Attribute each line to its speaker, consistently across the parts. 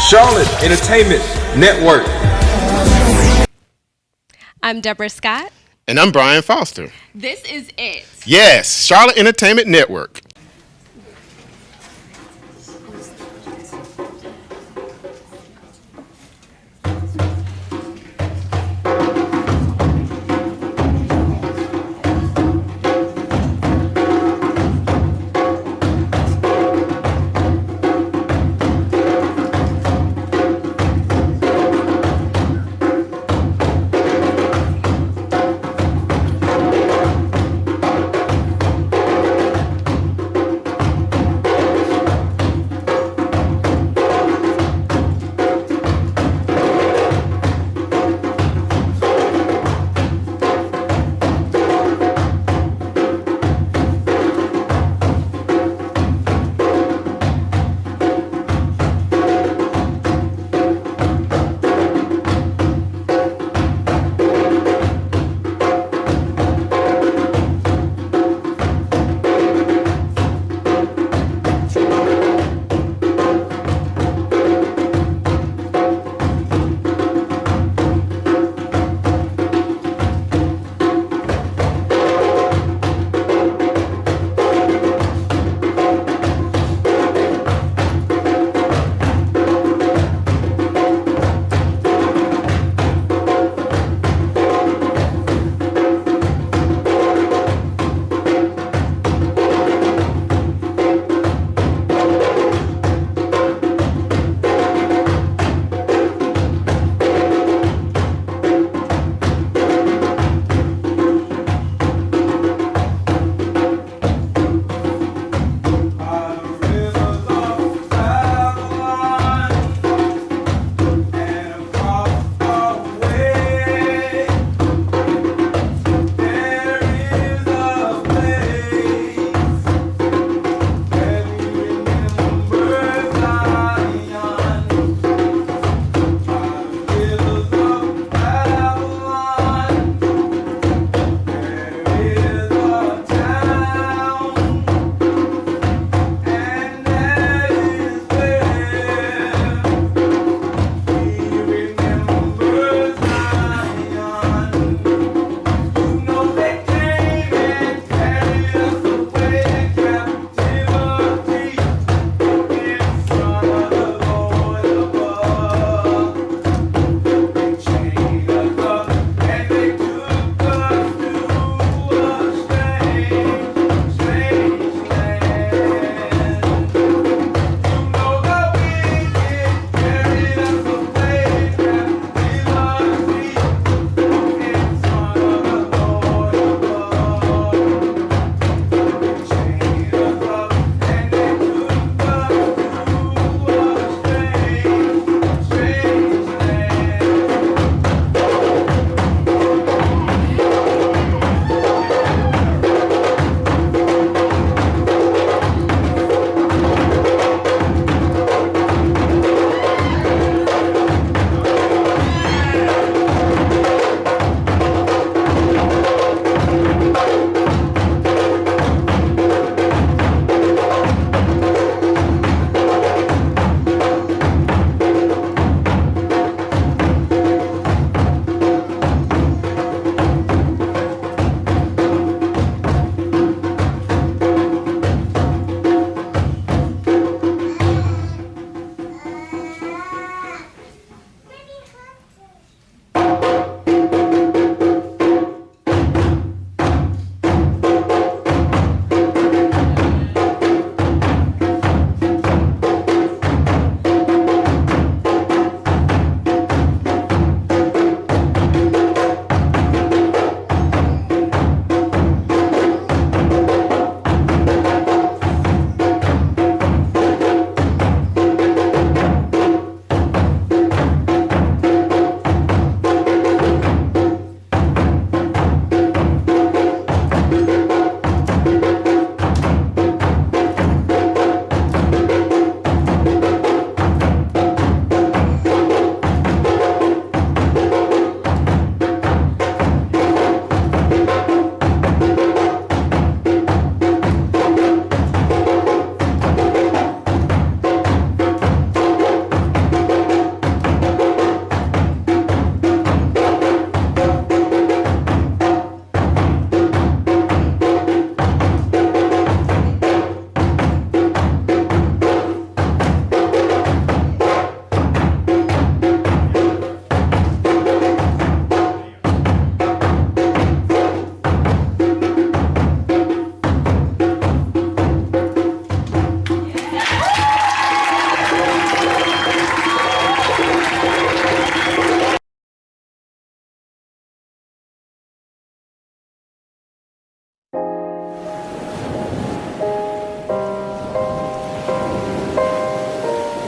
Speaker 1: Charlotte Entertainment Network.
Speaker 2: I'm Deborah Scott.
Speaker 3: And I'm Brian Foster.
Speaker 4: This is it.
Speaker 3: Yes, Charlotte Entertainment Network.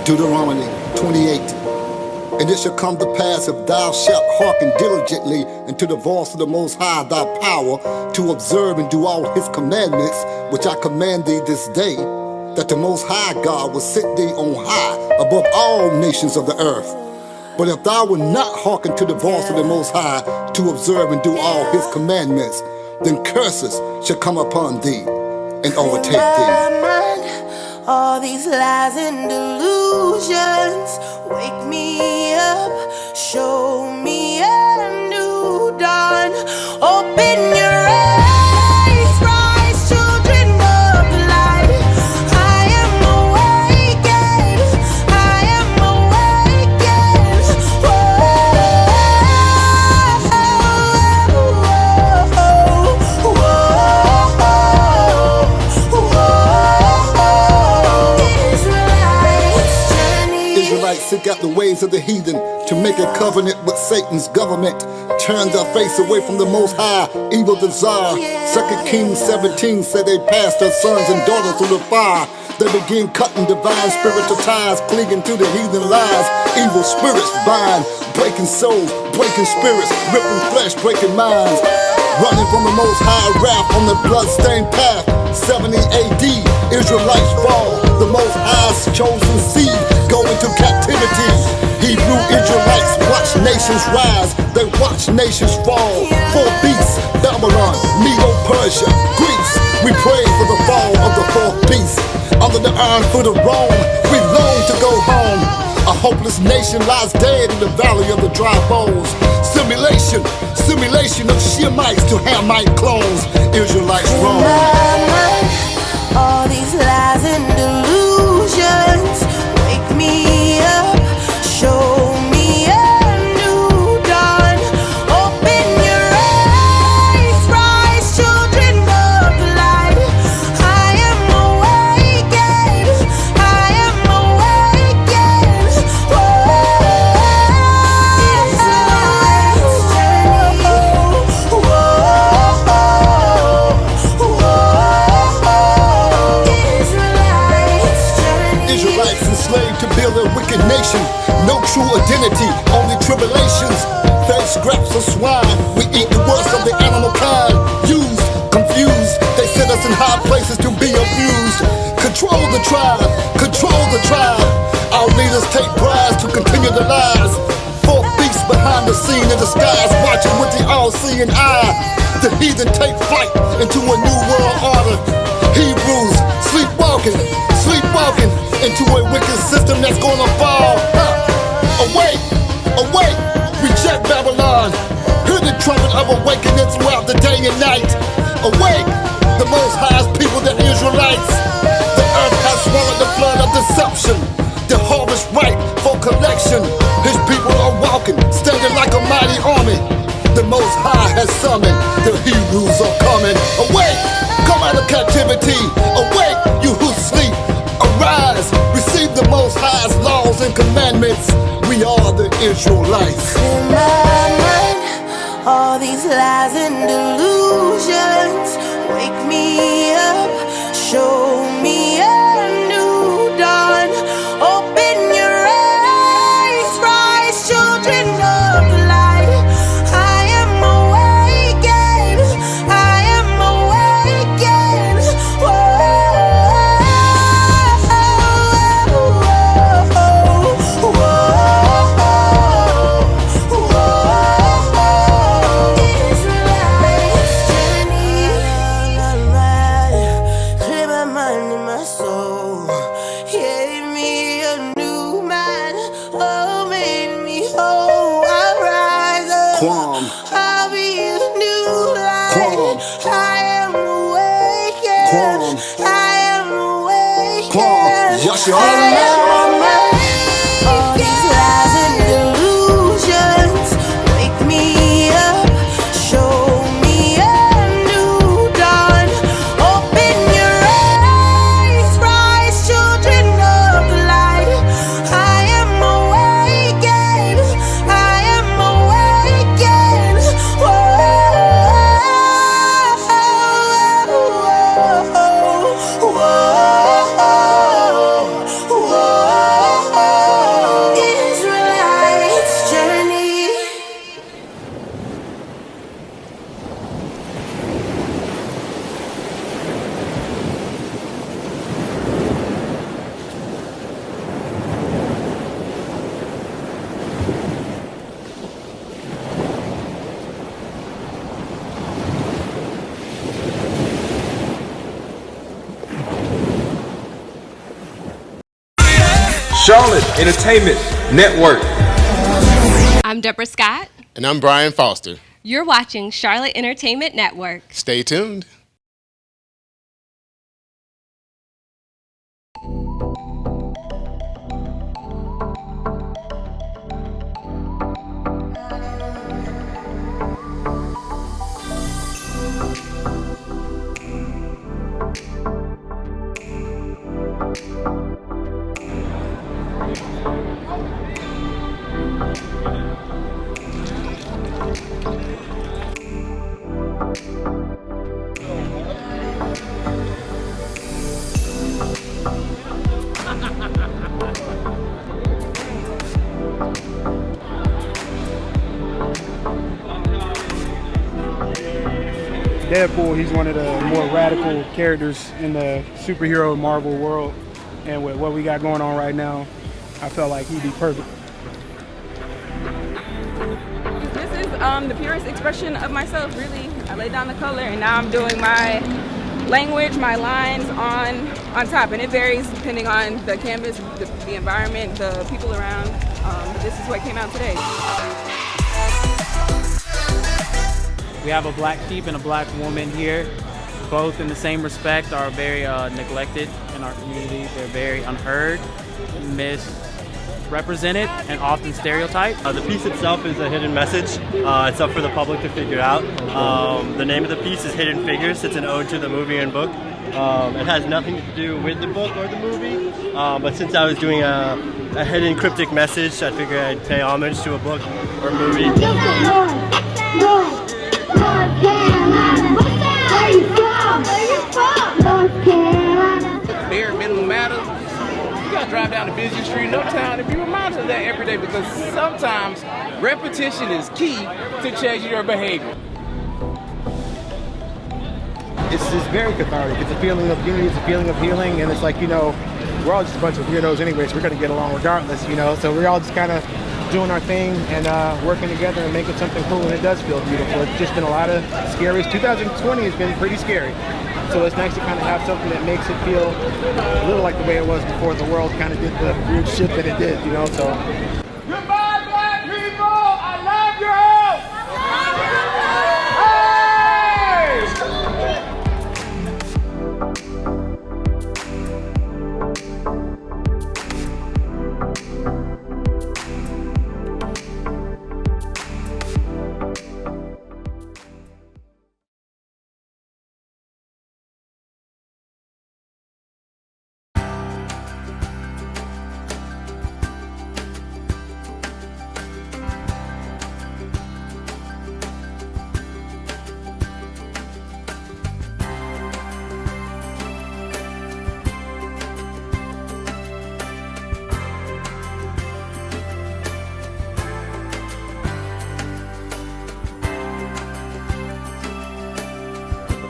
Speaker 4: Deuteronomy 28. And it shall come to pass, if thou shalt hearken diligently unto the voice of the Most High thy power, to observe and do all his commandments, which I command thee this day, that the Most High God will set thee on high above all nations of the earth. But if thou wilt not hearken to the voice of the Most High, to observe and do all his commandments, then curses shall come upon thee and overtake thee.
Speaker 5: All these lies and delusions, wake me up, show me a new dawn. Open your eyes, rise, children of the light. I am awakened, I am awakened.
Speaker 4: Israelites seek out the ways of the heathen to make a covenant with Satan's government. Turn their face away from the Most High, evil desire. 2 Kings 17 said they passed their sons and daughters through the fire. They begin cutting divine spiritual ties, clinging to the heathen lies. Evil spirits bind, breaking souls, breaking spirits, ripping flesh, breaking minds. Running from the Most High wrath on the blood-stained path. 70 AD, Israelites fall. The Most High's chosen seed go into captivity. Hebrew Israelites watch nations rise, they watch nations fall. Four beasts, Babylon, Medo-Persia, Greece. We pray for the fall of the fourth beast. Under the iron foot of Rome, we long to go home. A hopeless nation lies dead in the valley of the dry bones. Simulation of Shemites to Hamite clones. Israelites roam.
Speaker 5: All these lies and delusions, wake me up, show me a new dawn. Open your eyes, rise, children of the light. I am awakened, I am awakened.
Speaker 4: Israelites enslaved to build a wicked nation. No true identity, only tribulations. Fed scraps of swine, we eat the worst of the animal kind. Used, confused, they set us in high places to be abused. Control the tribe, control the tribe. Our leaders take bribes to continue the lies. Fourth beast behind the scene in disguise, watching with the all-seeing eye. The heathen take flight into a new world order. Hebrews sleepwalking into a wicked system that's gonna fall. Awake, awake, reject Babylon. Hear the trumpet of awakening throughout the day and night. Awake, the Most High's people, the Israelites. The earth has swallowed the flood of deception. The harvest ripe for collection. His people are walking, standing like a mighty army. The Most High has summoned, the Hebrews are coming. Awake, come out of captivity. Awake, you who sleep. Arise, receive the Most High's laws and commandments. We are the Israelites.
Speaker 5: In my mind, all these lies and delusions, wake me up, show me a new dawn. Open your eyes, rise, children of the light. I am awakened, I am awakened. I'll be a new light. I am awakened. I am awakened. I am awakened. All these lies and delusions, wake me up, show me a new dawn. Open your eyes, rise, children of the light. I am awakened. I am awakened. Whoa.
Speaker 1: Charlotte Entertainment Network.
Speaker 2: I'm Deborah Scott.
Speaker 3: And I'm Brian Foster.
Speaker 2: You're watching Charlotte Entertainment Network.
Speaker 3: Stay tuned.
Speaker 6: Deadpool, he's one of the more radical characters in the superhero Marvel world, and with what we got going on right now, I felt like he'd be perfect.
Speaker 7: This is the purest expression of myself, really. I laid down the color and now I'm doing my language, my lines on top, and it varies depending on the canvas, the environment, the people around. But this is what came out today.
Speaker 8: We have a black sheep and a black woman here. Both in the same respect are very neglected in our community. They're very unheard, misrepresented, and often stereotyped.
Speaker 9: The piece itself is a hidden message. It's up for the public to figure out. The name of the piece is Hidden Figures. It's an ode to the movie and book. It has nothing to do with the book or the movie, but since I was doing a hidden cryptic message, I figured I'd pay homage to a book or movie.
Speaker 10: Bare minimum matters. You gotta drive down the busy street in Uptown and be reminded of that every day, because sometimes repetition is key to changing your behavior.
Speaker 11: It's very cathartic. It's a feeling of unity, it's a feeling of healing, and it's like, we're all just a bunch of weirdos anyway, so we're gonna get along regardless, so we're all just kind of doing our thing and working together and making something cool, and it does feel beautiful. It's just been a lot of scary. 2020 has been pretty scary, so it's nice to kind of have something that makes it feel a little like the way it was before the world kind of did the weird shit that it did, so.
Speaker 10: Goodbye, black people! I love you!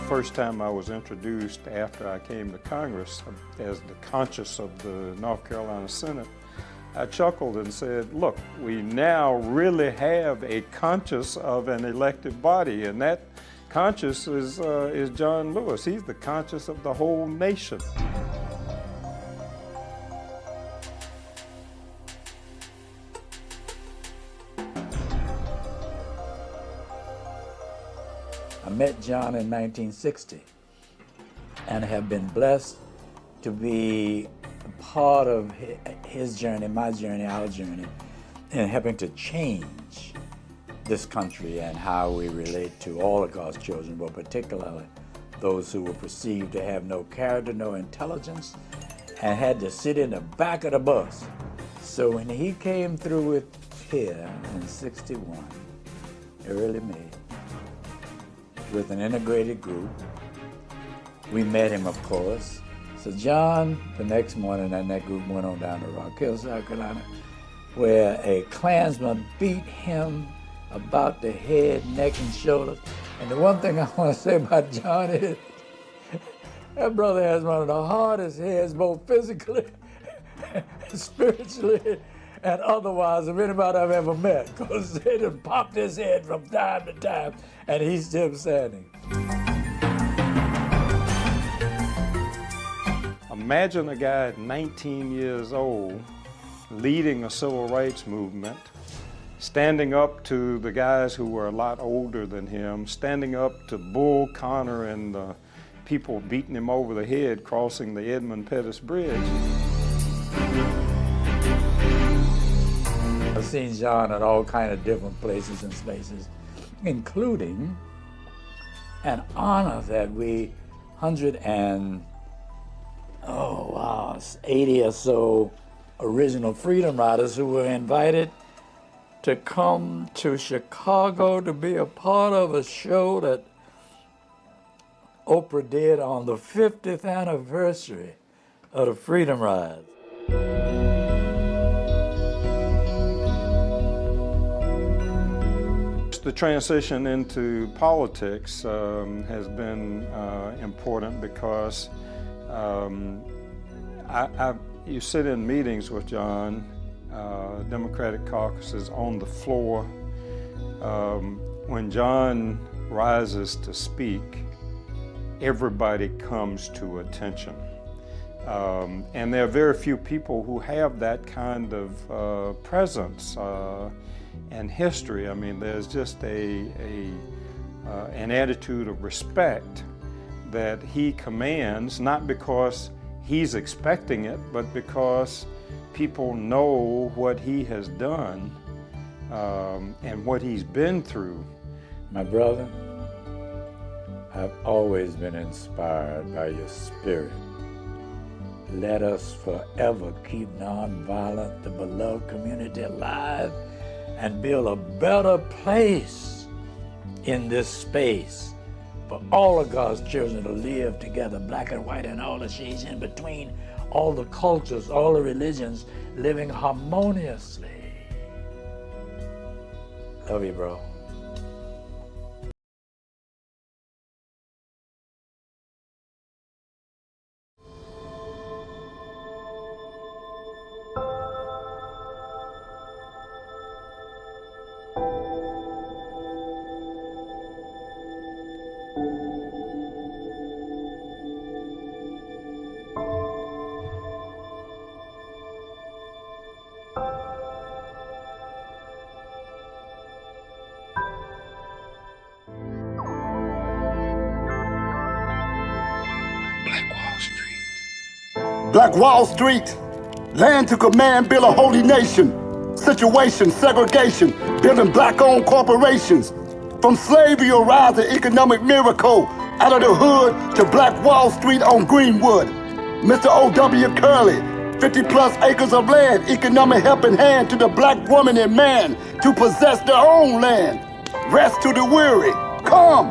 Speaker 12: First time I was introduced after I came to Congress as the conscience of the North Carolina Senate, I chuckled and said, look, we now really have a conscience of an elected body, and that conscience is John Lewis. He's the conscience of the whole nation.
Speaker 13: I met John in 1960 and have been blessed to be a part of his journey, my journey, our journey, in helping to change this country and how we relate to all of God's children, but particularly those who were perceived to have no character, no intelligence, and had to sit in the back of the bus. So when he came through with here in 61, early May, with an integrated group. We met him, of course. So John, the next morning, and that group went on down to Rock Hill, South Carolina, where a Klansman beat him about the head, neck, and shoulders. And the one thing I want to say about John is that brother has one of the hardest heads, both physically, spiritually, and otherwise of anybody I've ever met, because they done popped his head from time to time, and he's still standing.
Speaker 12: Imagine a guy at 19 years old leading a civil rights movement, standing up to the guys who were a lot older than him, standing up to Bull Connor and the people beating him over the head crossing the Edmund Pettus Bridge.
Speaker 13: I've seen John at all kind of different places and spaces, including an honor that we 80 or so original Freedom Riders who were invited to come to Chicago to be a part of a show that Oprah did on the 50th anniversary of the Freedom Rides.
Speaker 12: The transition into politics has been important because you sit in meetings with John, Democratic caucuses on the floor. When John rises to speak, everybody comes to attention. And there are very few people who have that kind of presence and history. I mean, there's just an attitude of respect that he commands, not because he's expecting it, but because people know what he has done and what he's been through.
Speaker 13: My brother, I've always been inspired by your spirit. Let us forever keep nonviolent, the beloved community alive, and build a better place in this space for all of God's children to live together, black and white and all the shades in between, all the cultures, all the religions, living harmoniously. Love you, bro.
Speaker 4: Black Wall Street, land to command, build a holy nation. Situation, segregation, building black-owned corporations. From slavery arise the economic miracle. Out of the hood to Black Wall Street on Greenwood. Mr. O.W. Curley, 50-plus acres of land, economic helping hand to the black woman and man to possess their own land. Rest to the weary, come,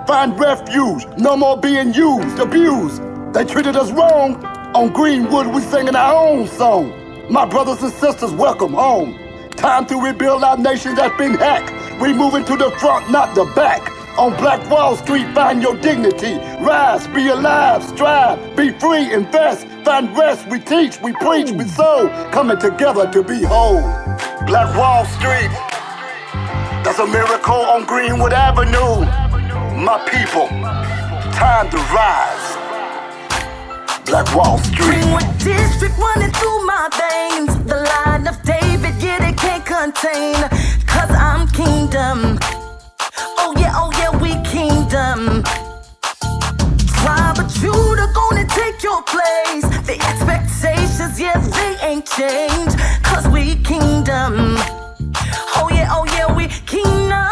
Speaker 4: find refuge, no more being used, abused. They treated us wrong. On Greenwood, we singing our own song. My brothers and sisters, welcome home. Time to rebuild our nation that's been hacked. We moving to the front, not the back. On Black Wall Street, find your dignity. Rise, be alive, strive, be free, invest, find rest. We teach, we preach, we sow, coming together to be whole. Black Wall Street, that's a miracle on Greenwood Avenue. My people, time to rise. Black Wall Street.
Speaker 5: Greenwood District running through my veins. The line of David, yeah, they can't contain. Cause I'm kingdom. Oh yeah, we kingdom. Tribe of Judah gonna take your place. The expectations, yeah, they ain't changed. Cause we kingdom. Oh yeah, we kingdom.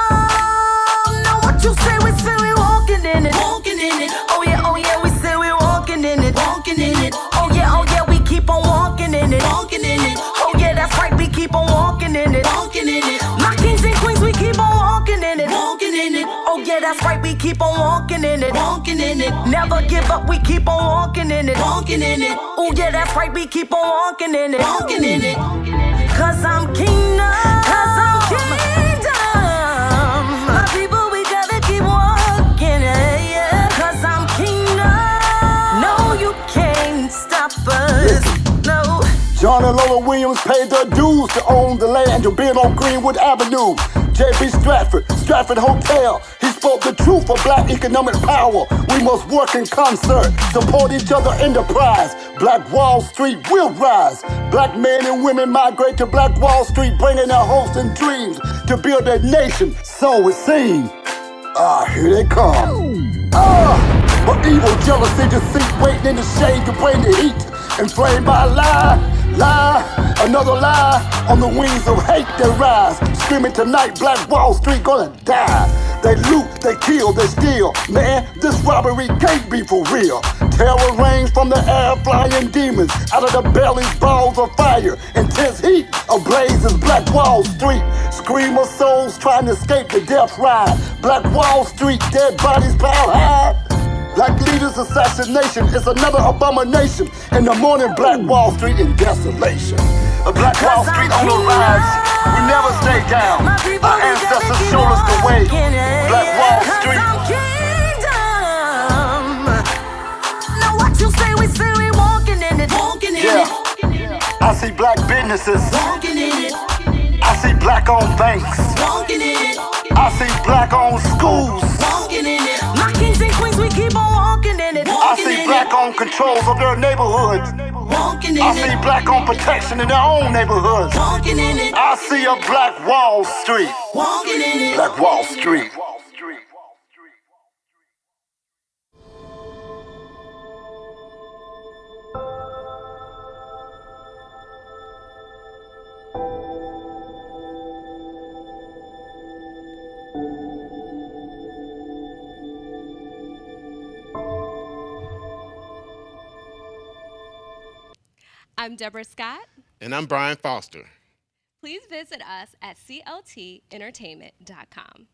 Speaker 5: Know what you say, we say we walking in it. Walking in it. Oh yeah, we say we walking in it. Walking in it. Oh yeah, we keep on walking in it. Walking in it. Oh yeah, that's right, we keep on walking in it. Walking in it. My kings and queens, we keep on walking in it. Walking in it. Oh yeah, that's right, we keep on walking in it. Walking in it. Never give up, we keep on walking in it. Walking in it. Oh yeah, that's right, we keep on walking in it. Walking in it. Cause I'm kingdom. Cause I'm kingdom. My people, we gotta keep walking it. Yeah. Cause I'm kingdom. No, you can't stop us. No.
Speaker 4: John and Lola Williams paid their dues to own the land to build on Greenwood Avenue. J.B. Stratford Hotel, he spoke the truth for black economic power. We must work in concert, support each other enterprise. Black Wall Street will rise. Black men and women migrate to Black Wall Street, bringing their hopes and dreams to build a nation. So it seems. Here they come. But evil, jealousy, deceit, waiting in the shade to bring the heat. Inflamed by lie, another lie. On the wings of hate they rise. Screaming tonight, Black Wall Street gonna die. They loot, they kill, they steal. Man, this robbery can't be for real. Terror rains from the air, flying demons. Out of the bellies, balls of fire. Intense heat, ablaze is Black Wall Street. Scream of souls trying to escape the death ride. Black Wall Street, dead bodies piled high. Black leaders' assassination is another abomination. In the morning, Black Wall Street in desolation. A Black Wall Street on the rise. We never stay down. Our ancestors showed us the way. Black Wall Street.
Speaker 5: Now what you say, we walking in it.
Speaker 4: Yeah. I see black businesses.
Speaker 5: Walking in it.
Speaker 4: I see black-owned banks.
Speaker 5: Walking in it.
Speaker 4: I see black-owned schools.
Speaker 5: Walking in it. My kings and queens, we keep on walking in it.
Speaker 4: I see black-owned controls of their neighborhoods.
Speaker 5: Walking in
Speaker 4: I
Speaker 5: it.
Speaker 4: see black-owned protection in their own neighborhoods.
Speaker 5: Walking in it.
Speaker 4: I see a Black Wall Street.
Speaker 5: Walking in it.
Speaker 4: Black Wall Street.
Speaker 2: I'm Deborah Scott.
Speaker 3: And I'm Brian Foster.
Speaker 2: Please visit us at cltentertainment.com.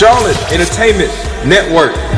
Speaker 1: Charlotte Entertainment Network.